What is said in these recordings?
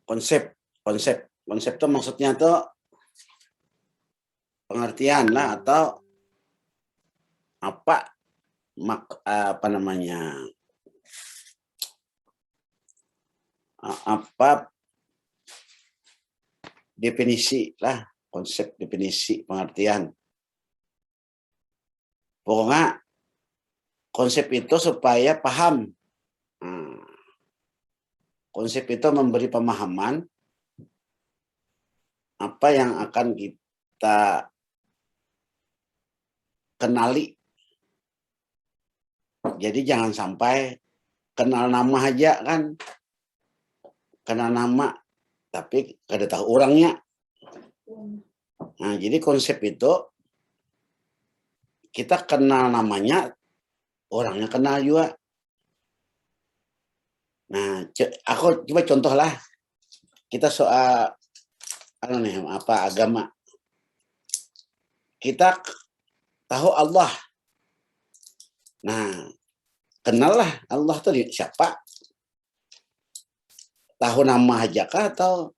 Konsep itu maksudnya tuh pengertian lah, atau apa namanya, apa definisi lah, konsep, definisi, pengertian. Pokoknya konsep itu supaya paham. Konsep itu memberi pemahaman apa yang akan kita kenali. Jadi jangan sampai kenal nama aja kan, kenal nama tapi kada tahu orangnya. Nah, jadi konsep itu kita kenal namanya, orangnya kenal juga. Nah, aku coba contoh lah. Kita soal agama. Kita tahu Allah. Nah, kenal lah Allah tuh siapa? Tahu nama aja kah, atau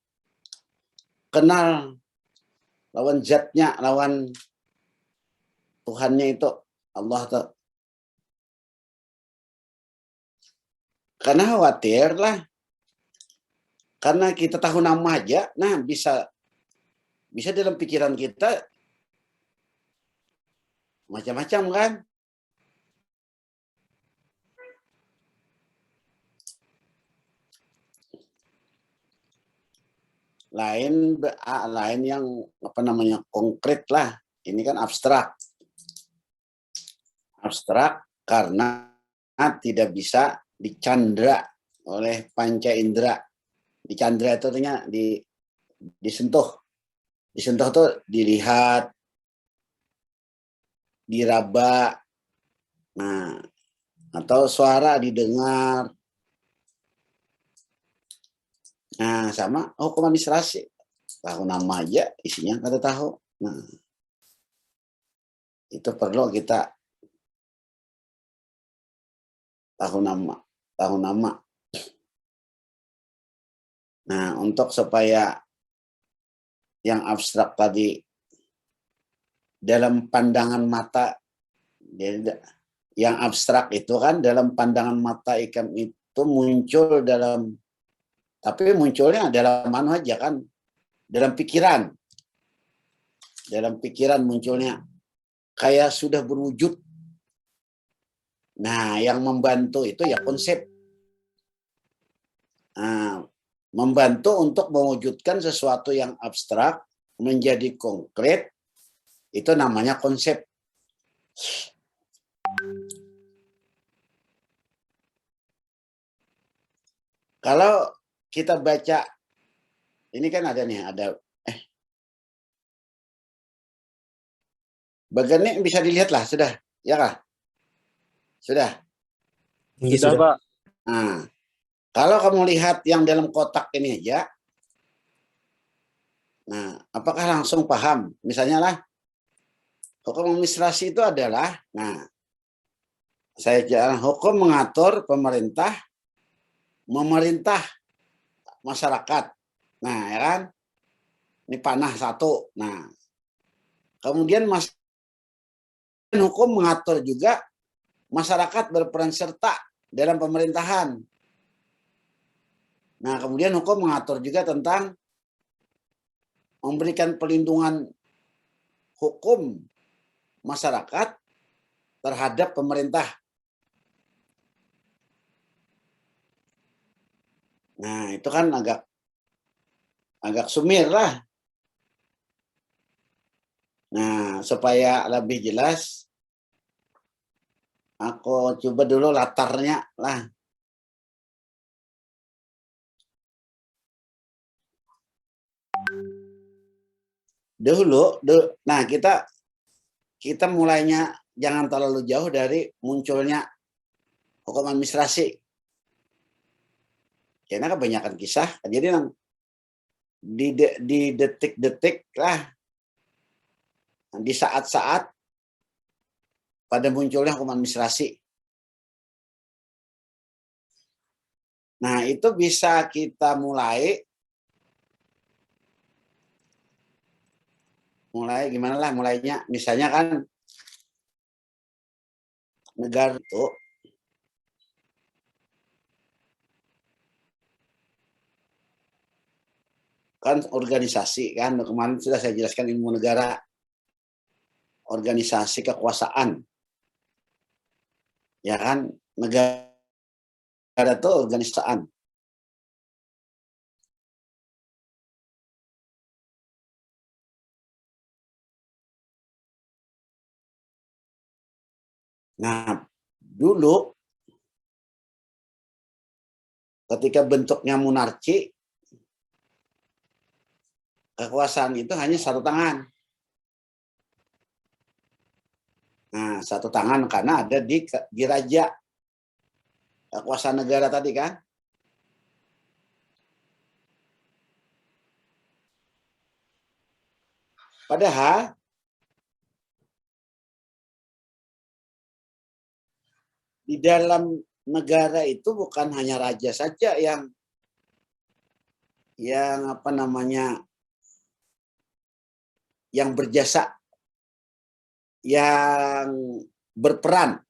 kenal lawan zatnya, lawan Tuhannya itu Allah tuh. Karena khawatir lah, karena kita tahu nama aja, nah bisa dalam pikiran kita macam-macam kan. Lain yang konkret lah. Ini kan abstrak karena tidak bisa dicandra oleh panca indera. Dicandra itu artinya disentuh tuh, dilihat, diraba, nah, atau suara didengar. Nah, sama hukum administrasi, tahu nama aja, isinya kada tahu. Nah, itu perlu kita tahu nama. Nah, untuk supaya yang abstrak tadi dalam pandangan mata, yang abstrak itu kan dalam pandangan mata ikan itu muncul tapi munculnya dalam mana aja kan, dalam pikiran munculnya kayak sudah berwujud. Nah, yang membantu itu ya konsep. Nah, membantu untuk mewujudkan sesuatu yang abstrak menjadi konkret, itu namanya konsep. Kalau kita baca, ini kan ada bagian ini bisa dilihat lah, sudah, ya kah? Sudah? Sudah, Pak. Nah, kalau kamu lihat yang dalam kotak ini aja, nah, apakah langsung paham? Misalnya lah, hukum administrasi itu adalah, nah, saya jalan hukum mengatur pemerintah, memerintah masyarakat. Nah, ya kan? Ini panah satu. Nah, kemudian hukum mengatur juga masyarakat berperan serta dalam pemerintahan. Nah, kemudian hukum mengatur juga tentang memberikan pelindungan hukum masyarakat terhadap pemerintah. Nah, itu kan agak sumir lah. Nah, supaya lebih jelas, aku coba dulu latarnya lah. Nah, kita mulainya jangan terlalu jauh dari munculnya hukum administrasi. Karena kebanyakan kisah, jadi di detik-detik lah, di saat-saat pada munculnya hukum administrasi. Nah, itu bisa kita mulai mulai gimana lah mulainya. Misalnya kan negara itu kan organisasi kan, kemarin sudah saya jelaskan ilmu negara, organisasi kekuasaan, ya kan, negara itu organisasi. Nah, dulu ketika bentuknya monarki, kekuasaan itu hanya satu tangan. Nah, satu tangan karena ada di raja, kekuasaan negara tadi kan. Padahal di dalam negara itu bukan hanya raja saja yang apa namanya, yang berjasa, yang berperan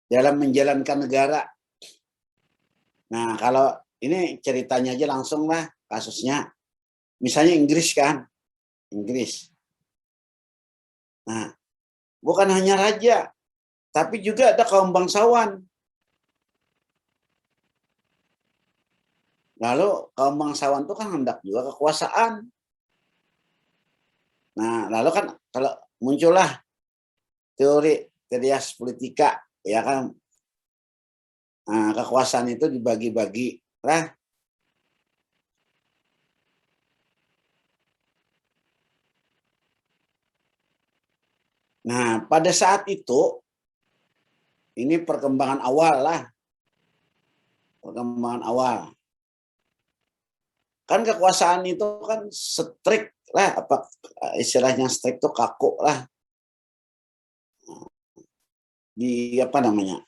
dalam menjalankan negara. Nah, kalau ini ceritanya aja langsung lah kasusnya. Misalnya Inggris kan, Inggris. Nah, bukan hanya raja, tapi juga ada kaum bangsawan. Lalu kaum bangsawan itu kan hendak juga kekuasaan. Nah, lalu kan kalau muncullah teori trias politika, ya kan, nah, kekuasaan itu dibagi-bagi lah. Nah, pada saat itu ini perkembangan awal lah, perkembangan awal. Kan kekuasaan itu kan strict lah, apa istilahnya strict itu kaku lah. Di apa namanya?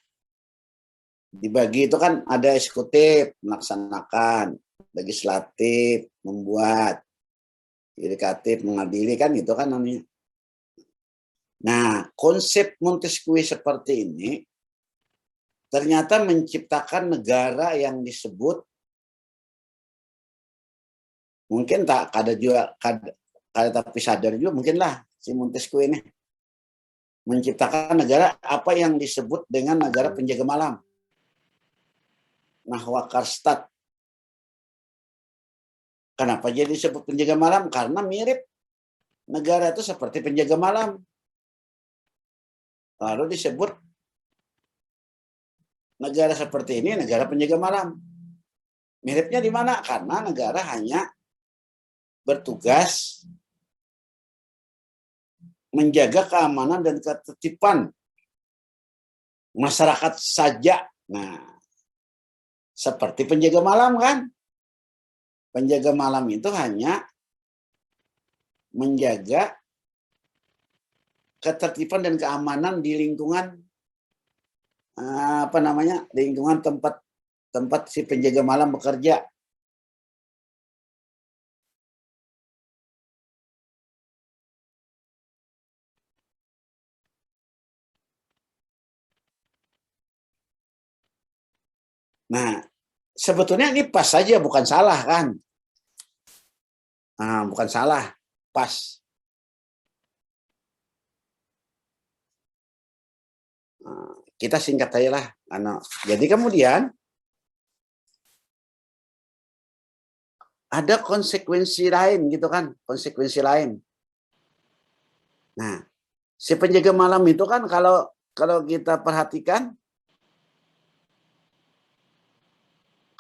Dibagi itu kan ada eksekutif melaksanakan, legislatif membuat, yudikatif mengadili kan, itu kan namanya. Nah, konsep Montesquieu seperti ini ternyata menciptakan negara yang disebut, mungkin tak ada juga tapi sadar juga mungkin lah si Montesquieu ini menciptakan negara apa yang disebut dengan negara penjaga malam. Nahwa Karstadt. Kenapa jadi disebut penjaga malam? Karena mirip negara itu seperti penjaga malam. Lalu disebut negara seperti ini negara penjaga malam. Miripnya di mana? Karena negara hanya bertugas menjaga keamanan dan ketertiban masyarakat saja. Nah, seperti penjaga malam kan? Penjaga malam itu hanya menjaga ketertiban dan keamanan di lingkungan apa namanya, lingkungan tempat si penjaga malam bekerja. Nah, sebetulnya ini pas saja, bukan salah kan? Nah, bukan salah, pas. Nah, kita singkat aja lah. Jadi kemudian ada konsekuensi lain gitu kan, konsekuensi lain. Nah, si penjaga malam itu kan kalau kita perhatikan,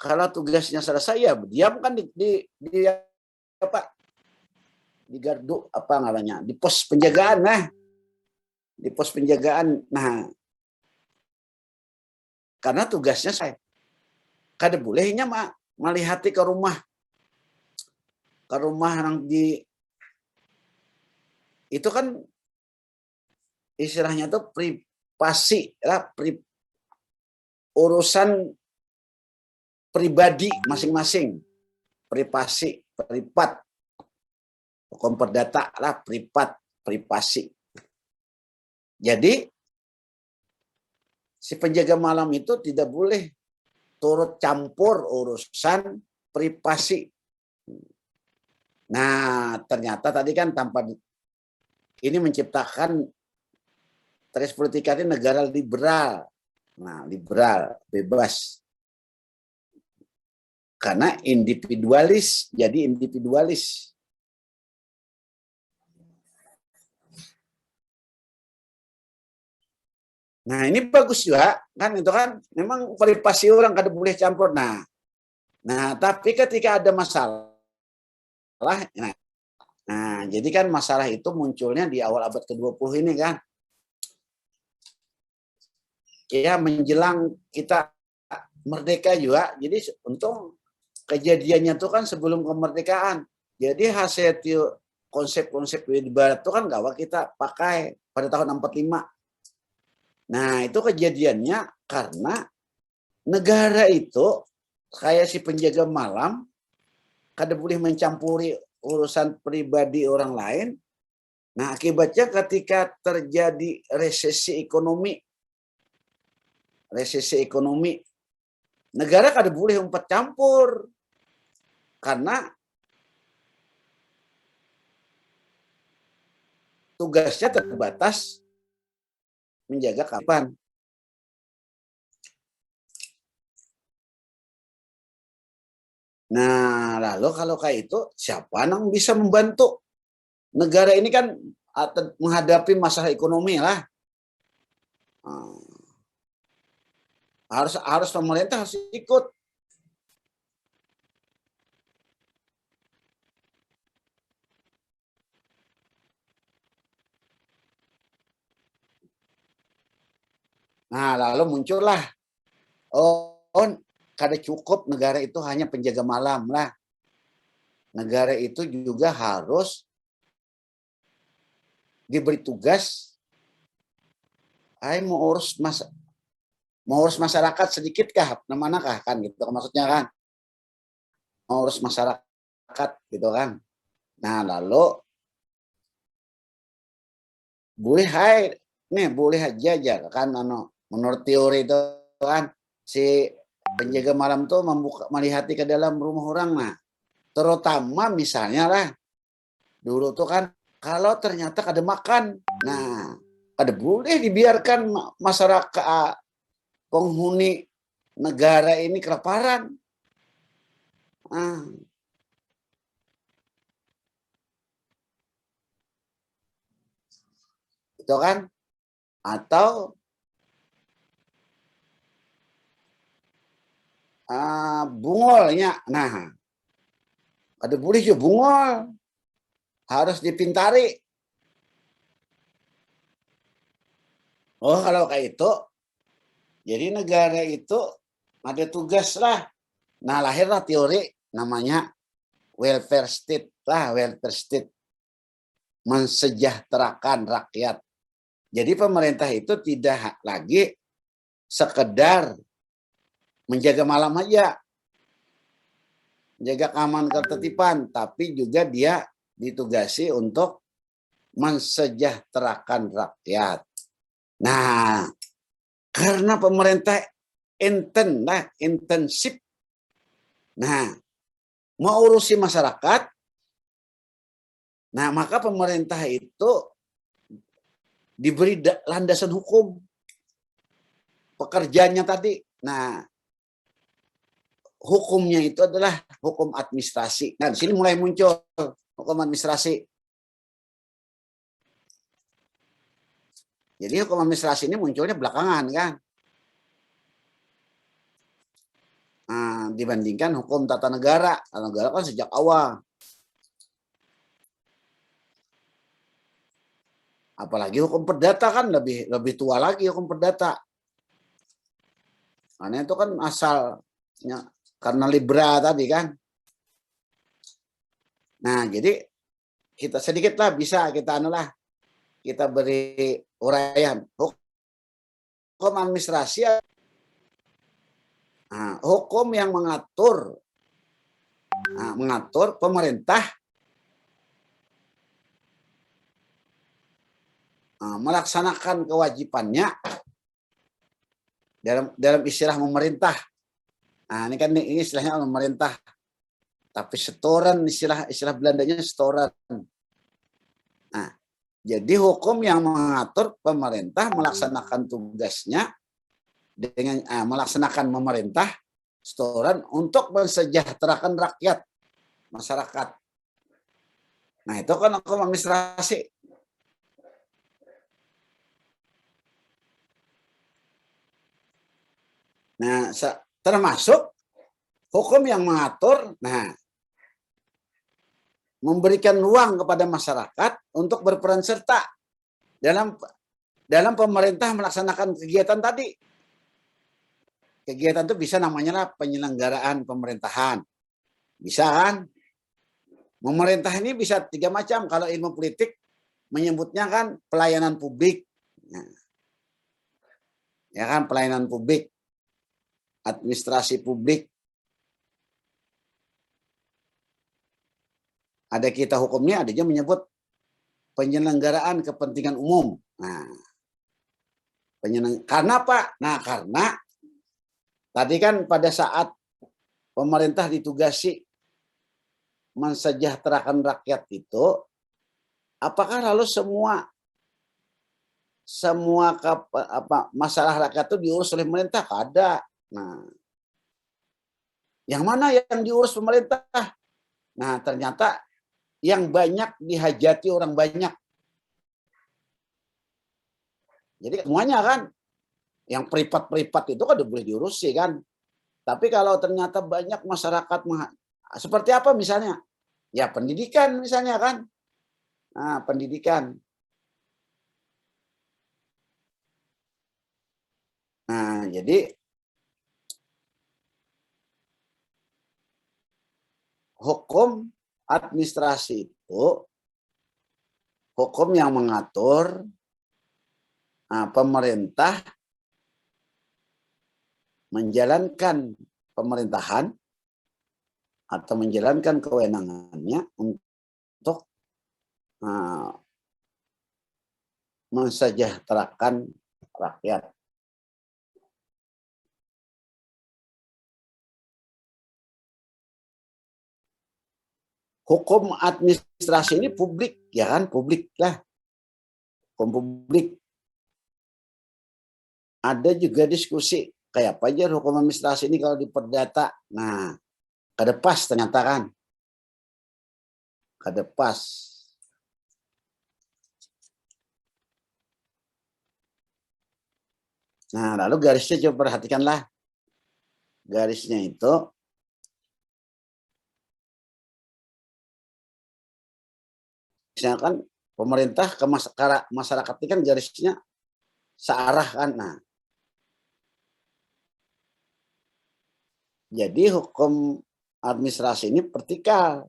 kalau tugasnya selesai ya diam kan di apa, di gardu apa namanya, di pos penjagaan. Nah, di pos penjagaan. Nah, karena tugasnya saya kada bolehnya melihat ke rumah yang di itu kan istilahnya tuh privasi lah, urusan pribadi masing-masing, privasi, privat. Hukum perdata lah, privasi. Jadi si penjaga malam itu tidak boleh turut campur urusan privasi. Nah, ternyata tadi kan tanpa ini menciptakan Tres Politika ini negara liberal. Nah, liberal, bebas. Karena individualis, jadi individualis. Nah, ini bagus juga, kan itu kan memang privasi orang kada boleh campur. Nah, tapi ketika ada masalah, nah, jadi kan masalah itu munculnya di awal abad ke-20 ini kan. Ya, menjelang kita merdeka juga. Jadi untung kejadiannya itu kan sebelum kemerdekaan. Jadi hasil konsep-konsep di barat itu kan gawat kita pakai pada tahun 45. Nah, itu kejadiannya karena negara itu kayak si penjaga malam kada boleh mencampuri urusan pribadi orang lain. Nah, akibatnya ketika terjadi resesi ekonomi, negara kada boleh umpat campur karena tugasnya terbatas menjaga keamanan. Nah, lalu kalau kayak itu siapa yang bisa membantu negara ini kan menghadapi masalah ekonomi lah. Harus pemerintah harus ikut. Nah, lalu muncullah, kada cukup negara itu hanya penjaga malam lah. Negara itu juga harus diberi tugas, mau urus masyarakat sedikit kah, manakah kan gitu maksudnya kan, mau urus masyarakat gitu kan. Nah, lalu boleh aja kan menurut teori itu kan si penjaga malam tuh melihati ke dalam rumah orang. Nah, terutama misalnya lah dulu tuh kan kalau ternyata kada makan, nah kada boleh dibiarkan masyarakat penghuni negara ini kelaparan. Itu kan, atau bungolnya. Nah, ada boleh juga bungol, harus dipintari. Kalau kayak itu, jadi negara itu ada tugas lah. Nah, lahirlah teori namanya welfare state lah, welfare state, mensejahterakan rakyat. Jadi pemerintah itu tidak lagi sekedar menjaga malam aja, menjaga keamanan ketertiban, tapi juga dia ditugasi untuk mensejahterakan rakyat. Nah, karena pemerintah intensif, nah, mau urusi masyarakat, nah maka pemerintah itu diberi landasan hukum pekerjaannya tadi. Nah, hukumnya itu adalah hukum administrasi. Nah, di sini mulai muncul hukum administrasi. Jadi hukum administrasi ini munculnya belakangan kan. Nah, dibandingkan hukum tata negara. Tata negara kan sejak awal. Apalagi hukum perdata kan lebih tua lagi hukum perdata. Karena itu kan asalnya karena Libra tadi kan. Nah, jadi kita sedikit lah bisa kita beri uraian. Hukum administrasi, hukum yang mengatur pemerintah melaksanakan kewajibannya dalam istilah memerintah. Nah, ini kan ini istilahnya memerintah. Tapi setoran istilah Belandanya setoran. Nah, jadi hukum yang mengatur pemerintah melaksanakan tugasnya dengan melaksanakan memerintah setoran untuk mensejahterakan rakyat masyarakat. Nah, itu kan hukum administrasi. Nah, termasuk hukum yang mengatur, memberikan ruang kepada masyarakat untuk berperan serta dalam pemerintah melaksanakan kegiatan tadi. Kegiatan itu bisa namanya lah penyelenggaraan pemerintahan. Bisa kan? Memerintah ini bisa 3 macam. Kalau ilmu politik menyebutnya kan pelayanan publik. Ya kan, pelayanan publik. Administrasi publik. Ada kita hukumnya, ada juga menyebut penyelenggaraan kepentingan umum. Nah, karena apa? Nah, karena tadi kan pada saat pemerintah ditugasi mensejahterakan rakyat itu, apakah lalu semua masalah rakyat itu diurus oleh pemerintah? Ada. Nah, yang mana yang diurus pemerintah? Nah, ternyata yang banyak dihajati orang banyak. Jadi semuanya kan, yang privat-privat itu kan udah boleh diurusi kan. Tapi kalau ternyata banyak masyarakat, seperti apa misalnya? Ya pendidikan misalnya kan. Nah, pendidikan. Nah, jadi hukum administrasi itu hukum yang mengatur pemerintah menjalankan pemerintahan atau menjalankan kewenangannya untuk mensejahterakan rakyat. Hukum administrasi ini publik, ya kan? Publik lah. Hukum publik. Ada juga diskusi, kayak apa aja hukum administrasi ini kalau di perdata. Nah, kadepas ternyata kan. Kadepas. Nah, lalu garisnya coba perhatikanlah. Garisnya itu misalkan pemerintah ke masyarakat ini kan garisnya searah kan. Nah, jadi hukum administrasi ini vertikal.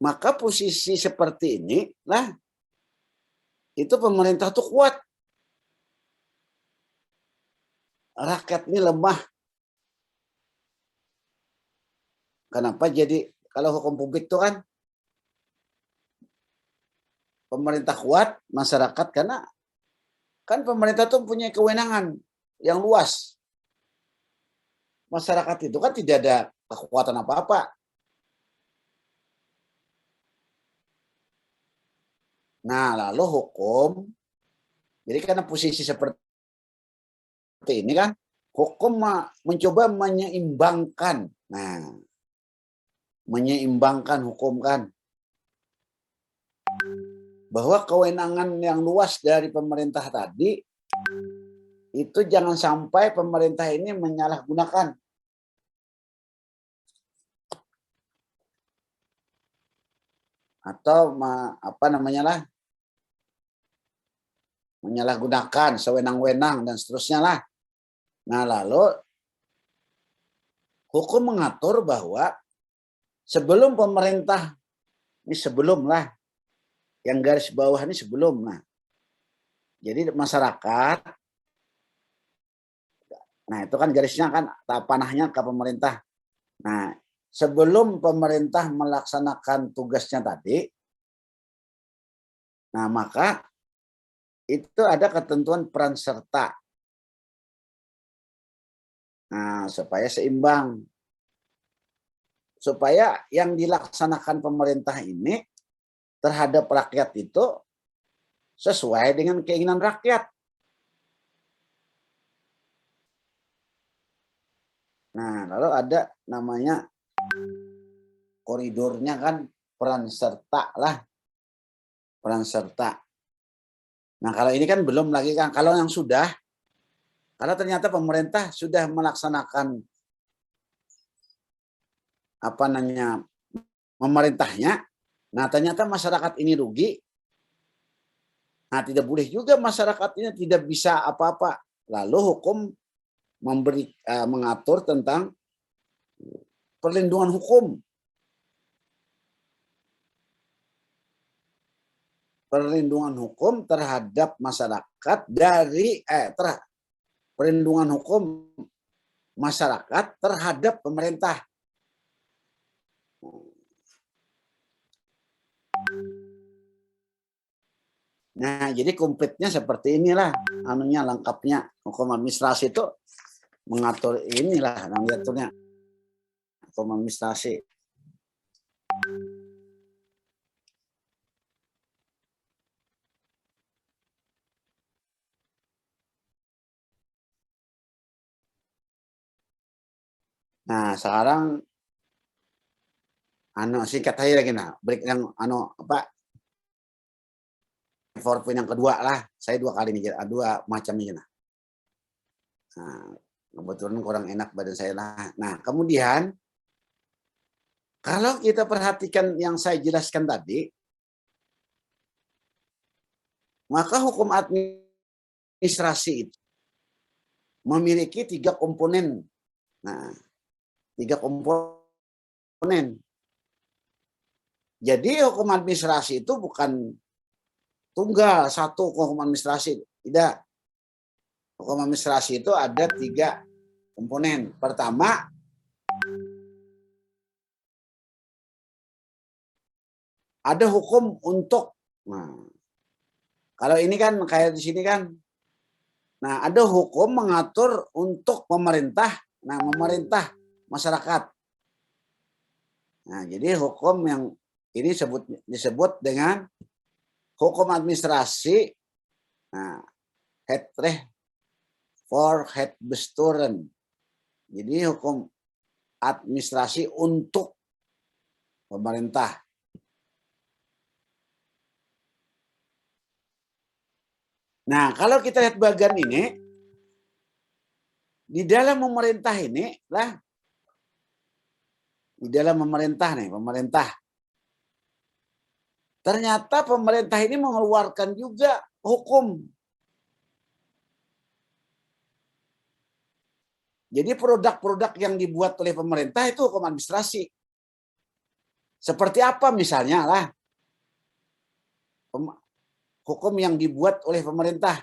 Maka posisi seperti ini lah, itu pemerintah tuh kuat. Rakyat ini lemah. Kenapa? Jadi kalau hukum publik itu kan pemerintah kuat, masyarakat, karena kan pemerintah tuh punya kewenangan yang luas. Masyarakat itu kan tidak ada kekuatan apa-apa. Nah, lalu hukum, jadi karena posisi seperti ini kan, hukum mencoba menyeimbangkan. Nah, menyeimbangkan hukum kan. Bahwa kewenangan yang luas dari pemerintah tadi, itu jangan sampai pemerintah ini menyalahgunakan. Atau apa namanya lah, menyalahgunakan, sewenang-wenang dan seterusnya lah. Nah, lalu hukum mengatur bahwa sebelum pemerintah, ini sebelum lah, yang garis bawah ini sebelum. Nah, jadi masyarakat, Nah, itu kan garisnya kan panahnya ke pemerintah. Nah, sebelum pemerintah melaksanakan tugasnya tadi, nah maka itu ada ketentuan peran serta. Nah, supaya seimbang. Supaya yang dilaksanakan pemerintah ini terhadap rakyat itu sesuai dengan keinginan rakyat. Nah, lalu ada namanya koridornya kan peran serta lah. Peran serta. Nah, kalau ini kan belum lagi kan. Kalau yang sudah, kalau ternyata pemerintah sudah melaksanakan apa namanya memerintahnya, nah ternyata masyarakat ini rugi, nah tidak boleh juga masyarakat ini tidak bisa apa-apa. Lalu hukum mengatur tentang perlindungan hukum. Perlindungan hukum terhadap masyarakat dari perlindungan hukum masyarakat terhadap pemerintah. Nah, jadi komplitnya seperti inilah anunya lengkapnya. Hukum administrasi itu mengatur inilah yang diaturnya. Hukum administrasi. Nah, sekarang singkat aja lagi break yang apa PowerPoint yang kedua lah. Saya 2 kali nih, dua macam ini nah. Kebetulan kurang enak badan saya lah. Nah, kemudian kalau kita perhatikan yang saya jelaskan tadi, maka hukum administrasi itu memiliki 3 komponen. Nah, 3 komponen. Jadi hukum administrasi itu bukan tunggal satu hukum administrasi, tidak. Hukum administrasi itu ada 3 komponen. Pertama, ada hukum untuk. Nah, kalau ini kan kayak di sini kan. Nah, ada hukum mengatur untuk pemerintah. Nah, memerintah masyarakat. Nah, jadi hukum yang ini disebut dengan hukum administrasi. Nah, het for het besturen. Jadi hukum administrasi untuk pemerintah. Nah, kalau kita lihat bagian ini, di dalam pemerintah ini lah, di dalam pemerintah nih, pemerintah. Ternyata pemerintah ini mengeluarkan juga hukum. Jadi produk-produk yang dibuat oleh pemerintah itu hukum administrasi. Seperti apa misalnya lah, hukum yang dibuat oleh pemerintah.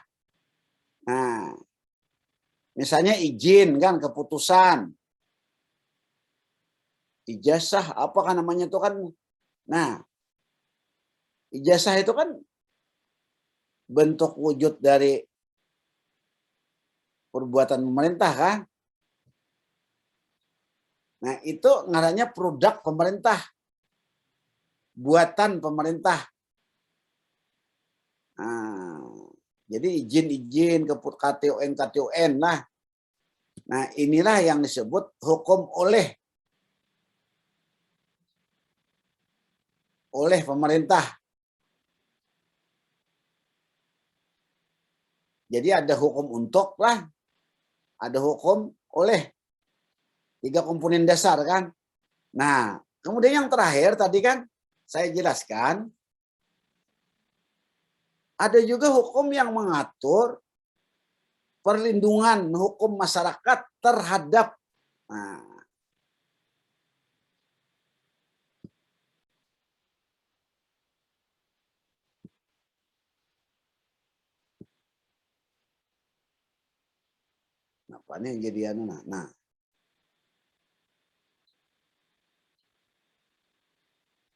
Nah, misalnya izin kan, keputusan, ijazah, apa kan namanya itu kan. Nah, ijazah itu kan bentuk wujud dari perbuatan pemerintah kan. Nah, itu ngarannya produk pemerintah, buatan pemerintah. Nah, jadi izin-izin ke KTUN lah. Nah, inilah yang disebut hukum oleh pemerintah. Jadi ada hukum untuk lah, ada hukum oleh. 3 komponen dasar kan. Nah, kemudian yang terakhir tadi kan saya jelaskan, ada juga hukum yang mengatur perlindungan hukum masyarakat terhadap. Nah, Kenapa nih jadi anu nah.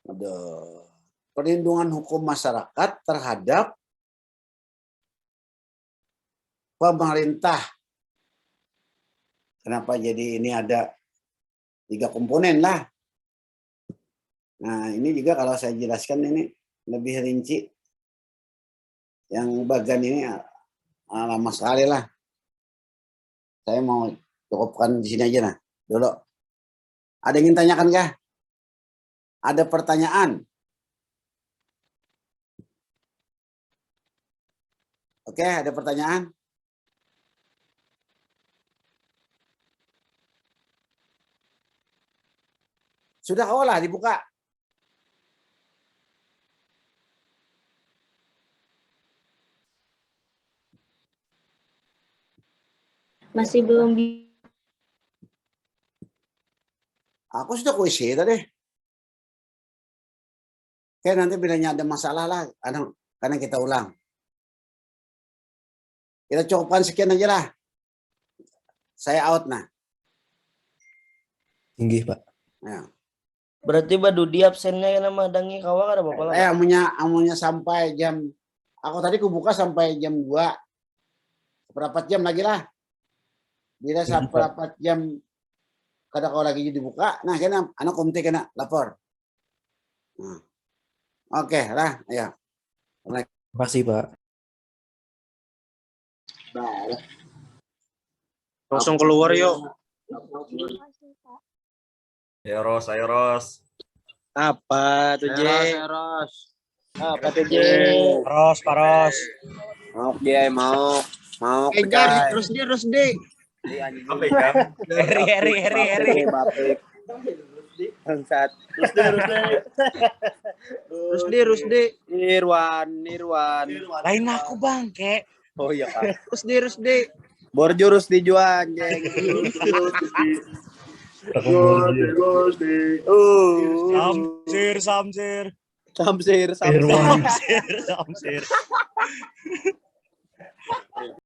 Aduh. Perlindungan hukum masyarakat terhadap pemerintah. Kenapa jadi ini ada 3 komponen lah. Nah, ini juga kalau saya jelaskan ini lebih rinci. Yang bagian ini lama sekali lah. Saya mau cukupkan di sini aja nah. Dulu. Ada yang ingin tanyakan kah? Ada pertanyaan? Oke, ada pertanyaan? Sudah olah dibuka. Masih belum Aku sudah kuisi tadi. Oke, nanti bilangnya ada masalah lah. Karena kita ulang. Kita cukupkan sekian aja lah. Saya out nah. Tinggi, Pak. Ya. Berarti Badudi absennya nama dangi kawang ada bapak lah. Amunya sampai jam. Aku tadi kubuka sampai jam 2. Berapa jam lagi lah. Bila sampai berapa jam kada kau lagi dibuka, nah kena anak komite kena lapor. Nah. Oke lah, ya. Terima kasih, Pak. Langsung keluar yuk. Ayo Ros. Apa tuh, J? Apa tuh, J? Paros. Mau dia mau Kejar terus deh. Apa ikan? Heri. Bangsat. Rusdi. Nirwan. Lain aku bangke. Oh iya, Pak. Rusdi. Borjo Rusdi Juan, jeng. Samsir. Samsir. Samsir.